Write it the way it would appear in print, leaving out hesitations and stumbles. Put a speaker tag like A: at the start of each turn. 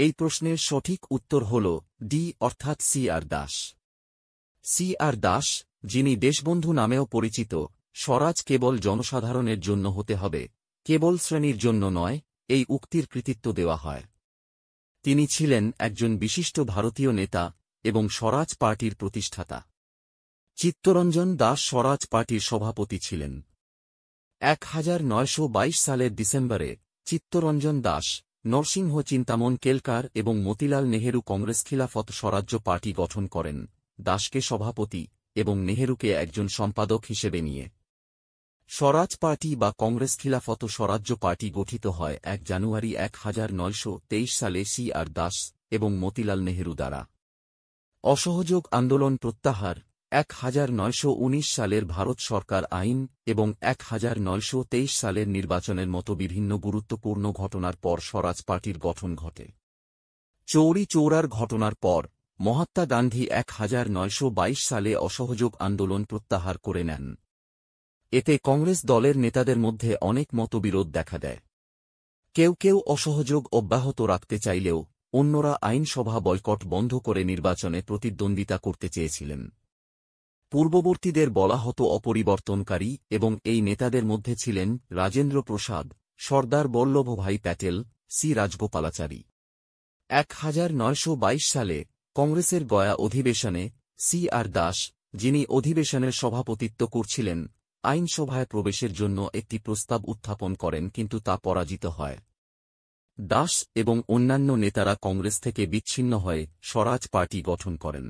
A: এই প্রশ্নের সঠিক উত্তর হল ডি অর্থাৎ সি আর দাস। সি আর দাস, যিনি দেশবন্ধু নামেও পরিচিত, স্বরাজ কেবল জনসাধারণের জন্য হতে হবে, কেবল শ্রেণীর জন্য নয়, এই উক্তির কৃতিত্ব দেওয়া হয়। তিনি ছিলেন একজন বিশিষ্ট ভারতীয় নেতা এবং স্বরাজ পার্টির প্রতিষ্ঠাতা। চিত্তরঞ্জন দাস স্বরাজ পার্টির সভাপতি ছিলেন। 1922 সালের ডিসেম্বরে চিত্তরঞ্জন দাস, নরসিংহ চিন্তামন কেলকার এবং মতিলাল নেহেরু কংগ্রেস খিলাফত স্বরাজ্য পার্টি গঠন করেন, দাসকে সভাপতি এবং নেহেরুকে একজন সম্পাদক হিসেবে নিয়ে। স্বরাজ পার্টি বা কংগ্রেস খিলাফত স্বরাজ্য পার্টি গঠিত হয় 1 জানুয়ারি 1923 সালে সি আর দাস এবং মতিলাল নেহেরু দ্বারা। অসহযোগ আন্দোলন প্রত্যাহার, 1919 সালের ভারত সরকার আইন এবং 1923 সালের নির্বাচনের মতো বিভিন্ন গুরুত্বপূর্ণ ঘটনার পর স্বরাজ পার্টির গঠন ঘটে। চৌরি চৌরার ঘটনার পর মহাত্মা গান্ধী 1922 সালে অসহযোগ আন্দোলন প্রত্যাহার করে নেন। এতে কংগ্রেস দলের নেতাদের মধ্যে অনেক মতবিরোধ দেখা দেয়। কেউ কেউ অসহযোগ অব্যাহত রাখতে চাইলেও অন্যরা আইনসভা বয়কট বন্ধ করে নির্বাচনে প্রতিদ্বন্দ্বিতা করতে চেয়েছিলেন। পূর্ববর্তীদের বলা হতো অপরিবর্তনকারী এবং এই নেতাদের মধ্যে ছিলেন রাজেন্দ্র প্রসাদ, সর্দার বল্লভভাই প্যাটেল, সি রাজগোপালাচারী। 1922 সালে কংগ্রেসের গয়া অধিবেশনে সি আর দাস, যিনি অধিবেশনের সভাপতিত্ব করছিলেন, আইনসভায় প্রবেশের জন্য একটি প্রস্তাব উত্থাপন করেন, কিন্তু তা পরাজিত হয়। দাস এবং অন্যান্য নেতারা কংগ্রেস থেকে বিচ্ছিন্ন হয়ে স্বরাজ পার্টি গঠন করেন।